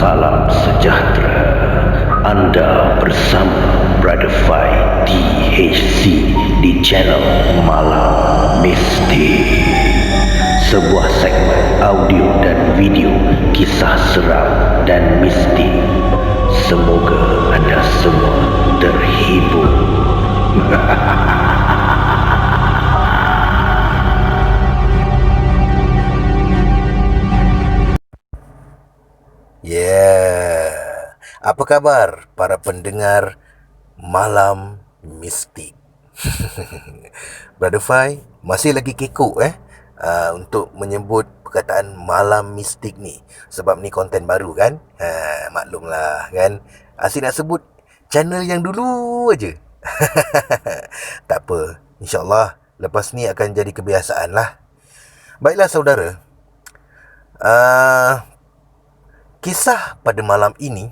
Salam sejahtera. Anda bersama Brother Fai THC di channel Malam Mistik. Sebuah segmen audio dan video kisah seram dan mistik. Semoga anda semua terhibur. Apa kabar para pendengar Malam Mistik? Brother Fai masih lagi kekok untuk menyebut perkataan Malam Mistik ni. Sebab ni konten baru kan, maklumlah kan. Asyik nak sebut channel yang dulu aja. Tak apa, InsyaAllah lepas ni akan jadi kebiasaan lah. Baiklah saudara, kisah pada malam ini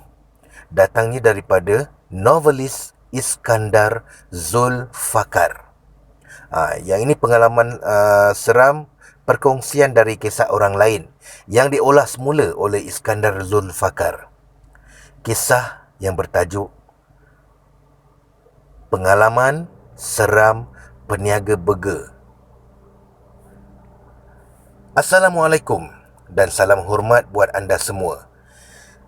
datangnya daripada novelis Iskandar Zulfakar. Yang ini pengalaman seram perkongsian dari kisah orang lain yang diolah semula oleh Iskandar Zulfakar. Kisah yang bertajuk Pengalaman Seram Peniaga Burger. Assalamualaikum dan salam hormat buat anda semua.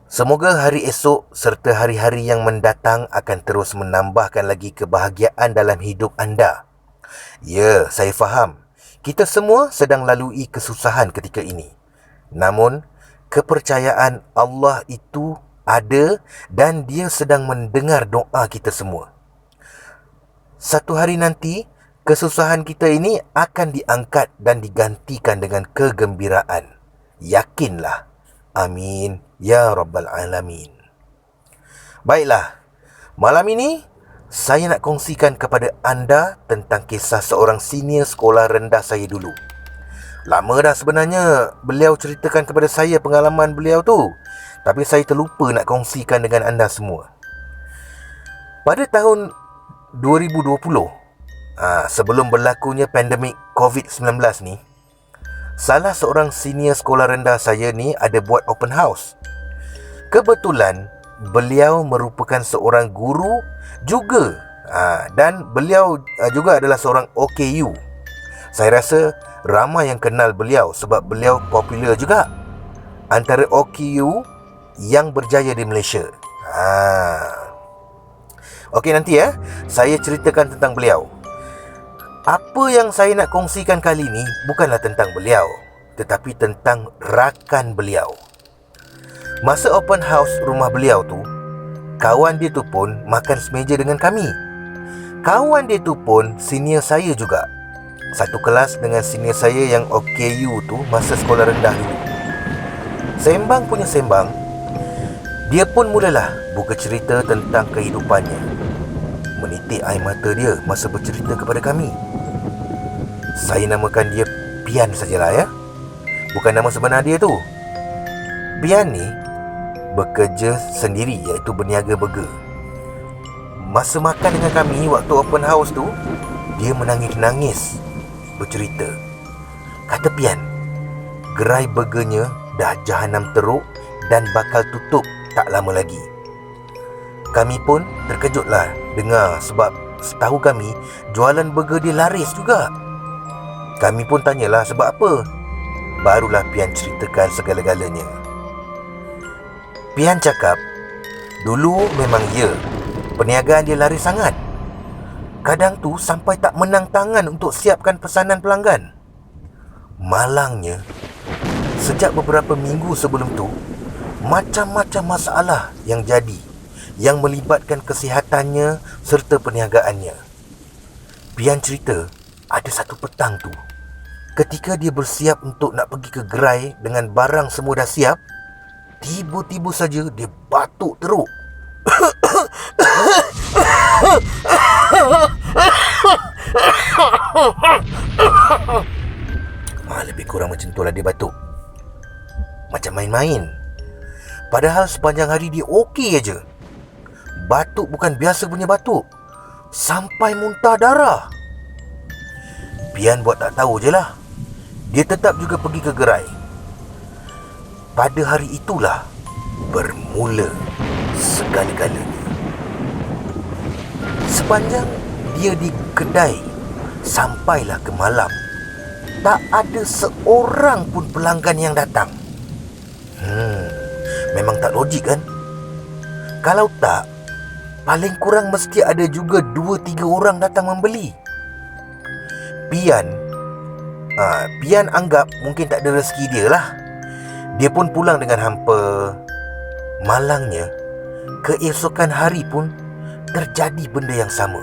Semoga hari esok serta hari-hari yang mendatang akan terus menambahkan lagi kebahagiaan dalam hidup anda. Ya, saya faham. Kita semua sedang lalui kesusahan ketika ini. Namun, kepercayaan Allah itu ada dan Dia sedang mendengar doa kita semua. Satu hari nanti, kesusahan kita ini akan diangkat dan digantikan dengan kegembiraan. Yakinlah. Amin. Ya Rabbal Alamin. Baiklah, malam ini saya nak kongsikan kepada anda tentang kisah seorang senior sekolah rendah saya dulu. Lama dah sebenarnya beliau ceritakan kepada saya pengalaman beliau tu, tapi saya terlupa nak kongsikan dengan anda semua. Pada tahun 2020, sebelum berlakunya pandemik COVID-19 ni, salah seorang senior sekolah rendah saya ni ada buat open house. Kebetulan beliau merupakan seorang guru juga, dan beliau juga adalah seorang OKU. Saya rasa ramai yang kenal beliau sebab beliau popular juga antara OKU yang berjaya di Malaysia. Okey, nanti saya ceritakan tentang beliau. Apa yang saya nak kongsikan kali ni bukanlah tentang beliau, tetapi tentang rakan beliau. Masa open house rumah beliau tu, kawan dia tu pun makan semeja dengan kami. Kawan dia tu pun senior saya juga. Satu kelas dengan senior saya yang OKU tu masa sekolah rendah dulu. Sembang punya sembang, dia pun mulalah buka cerita tentang kehidupannya. Menitik air mata dia masa bercerita kepada kami. Saya namakan dia Pian sajalah bukan nama sebenar dia tu. Pian ni bekerja sendiri, iaitu berniaga burger. Masa makan dengan kami waktu open house tu, dia menangis-nangis bercerita. Kata Pian, gerai burgernya dah jahanam teruk dan bakal tutup tak lama lagi. Kami pun terkejutlah dengar sebab setahu kami jualan burger dia laris juga. Kami pun tanyalah sebab apa. Barulah Pian ceritakan segala-galanya. Pian cakap, dulu memang perniagaan dia laris sangat. Kadang tu sampai tak menang tangan untuk siapkan pesanan pelanggan. Malangnya, sejak beberapa minggu sebelum tu, macam-macam masalah yang jadi, yang melibatkan kesihatannya serta perniagaannya. Pian cerita, ada satu petang tu, ketika dia bersiap untuk nak pergi ke gerai dengan barang semua dah siap, tiba-tiba saja dia batuk teruk. Lebih kurang macam tu lah dia batuk. Macam main-main. Padahal sepanjang hari dia okey aja. Batuk bukan biasa punya batuk, sampai muntah darah. Pian buat tak tahu je lah. Dia tetap juga pergi ke gerai. Pada hari itulah bermula segala-galanya. Sepanjang dia di kedai sampailah ke malam, tak ada seorang pun pelanggan yang datang. Memang tak logik kan? Kalau tak, paling kurang mesti ada juga 2-3 orang datang membeli. Pian anggap mungkin tak ada rezeki dia lah. Dia pun pulang dengan hampa. Malangnya, keesokan hari pun terjadi benda yang sama.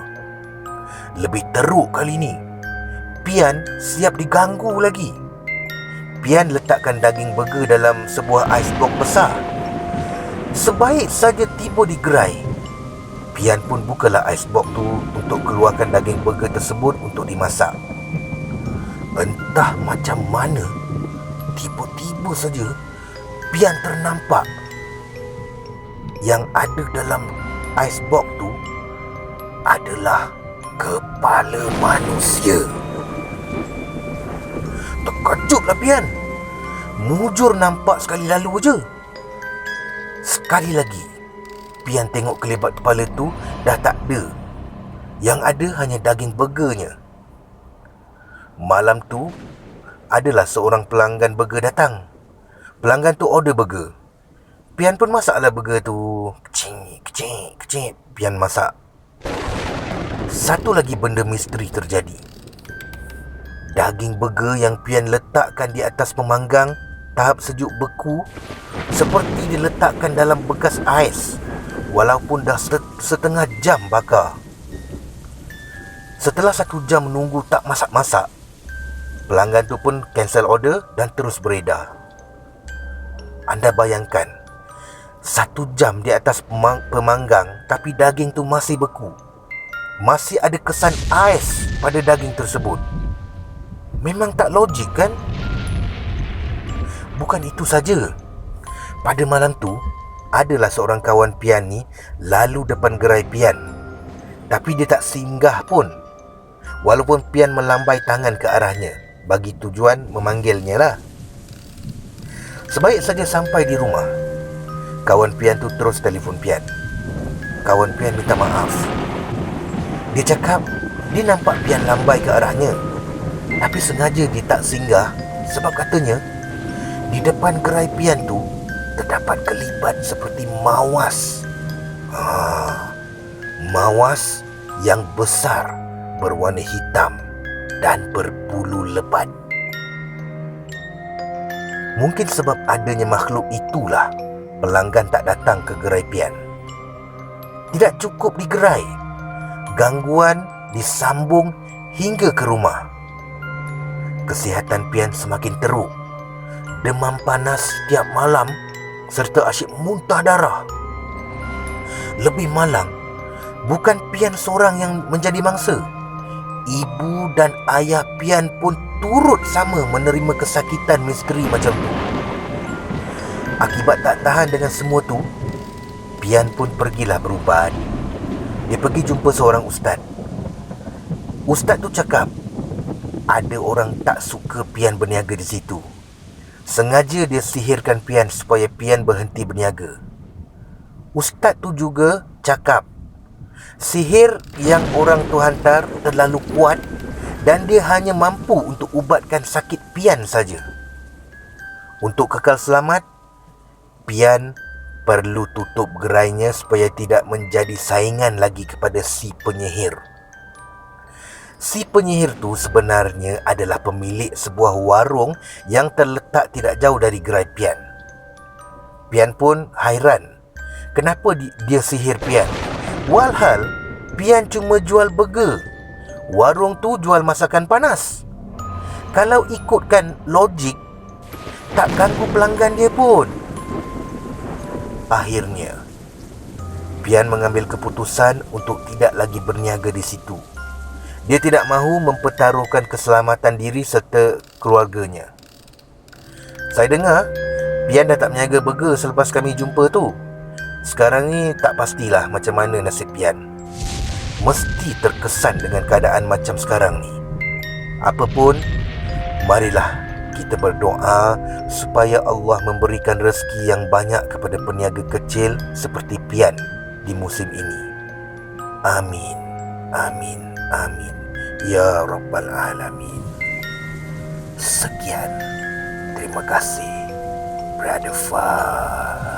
Lebih teruk kali ni, Pian siap diganggu lagi. Pian letakkan daging burger dalam sebuah icebox besar. Sebaik saja tiba di gerai, Pian pun bukalah icebox tu untuk keluarkan daging burger tersebut untuk dimasak. Entah macam mana, tiba-tiba saja Pian ternampak yang ada dalam icebox tu adalah kepala manusia. Terkejutlah Pian. Mujur nampak sekali lalu je. Sekali lagi Pian tengok kelebat kepala tu dah tak ada. Yang ada hanya daging burgernya. Malam tu adalah seorang pelanggan burger datang. Pelanggan tu order burger. Pian pun masaklah burger tu. Kecil. Pian masak. Satu lagi benda misteri terjadi. Daging burger yang Pian letakkan di atas pemanggang tahap sejuk beku seperti diletakkan dalam bekas ais, walaupun dah setengah jam bakar. Setelah 1 jam menunggu tak masak-masak, pelanggan tu pun cancel order dan terus beredar. Anda bayangkan, 1 jam di atas pemanggang tapi daging tu masih beku. Masih ada kesan ais pada daging tersebut. Memang tak logik kan? Bukan itu saja. Pada malam tu, adalah seorang kawan Pian ni lalu depan gerai Pian. Tapi dia tak singgah pun. Walaupun Pian melambai tangan ke arahnya bagi tujuan memanggilnya lah. Sebaik saja sampai di rumah, kawan Pian tu terus telefon Pian. Kawan Pian minta maaf. Dia cakap dia nampak Pian lambai ke arahnya, tapi sengaja dia tak singgah sebab katanya di depan gerai Pian tu terdapat kelibat seperti mawas. Mawas yang besar, berwarna hitam dan berbulu lebat. Mungkin sebab adanya makhluk itulah pelanggan tak datang ke gerai Pian. Tidak cukup di gerai, gangguan disambung hingga ke rumah. Kesihatan Pian semakin teruk. Demam panas setiap malam serta asyik muntah darah. Lebih malang, bukan Pian seorang yang menjadi mangsa. Ibu dan ayah Pian pun turut sama menerima kesakitan misteri macam tu. Akibat tak tahan dengan semua tu, Pian pun pergilah berubat. Dia pergi jumpa seorang ustaz. Ustaz tu cakap ada orang tak suka Pian berniaga di situ. Sengaja dia sihirkan Pian supaya Pian berhenti berniaga. Ustaz tu juga cakap sihir yang orang tu hantar terlalu kuat dan dia hanya mampu untuk ubatkan sakit Pian saja. Untuk kekal selamat, Pian perlu tutup gerainya supaya tidak menjadi saingan lagi kepada si penyihir. Si penyihir tu sebenarnya adalah pemilik sebuah warung yang terletak tidak jauh dari gerai Pian. Pian pun hairan kenapa dia sihir Pian. Walhal Pian cuma jual burger, warung tu jual masakan panas. Kalau ikutkan logik, tak ganggu pelanggan dia pun. Akhirnya Pian mengambil keputusan untuk tidak lagi berniaga di situ. Dia tidak mahu mempertaruhkan keselamatan diri serta keluarganya. Saya dengar Pian dah tak berniaga burger selepas kami jumpa tu. Sekarang ni tak pastilah macam mana nasib Pian. Mesti terkesan dengan keadaan macam sekarang ni. Apapun, marilah kita berdoa supaya Allah memberikan rezeki yang banyak kepada peniaga kecil seperti Pian di musim ini. Amin, amin, amin, ya Rabbal Alamin. Sekian, terima kasih, Brother Fah.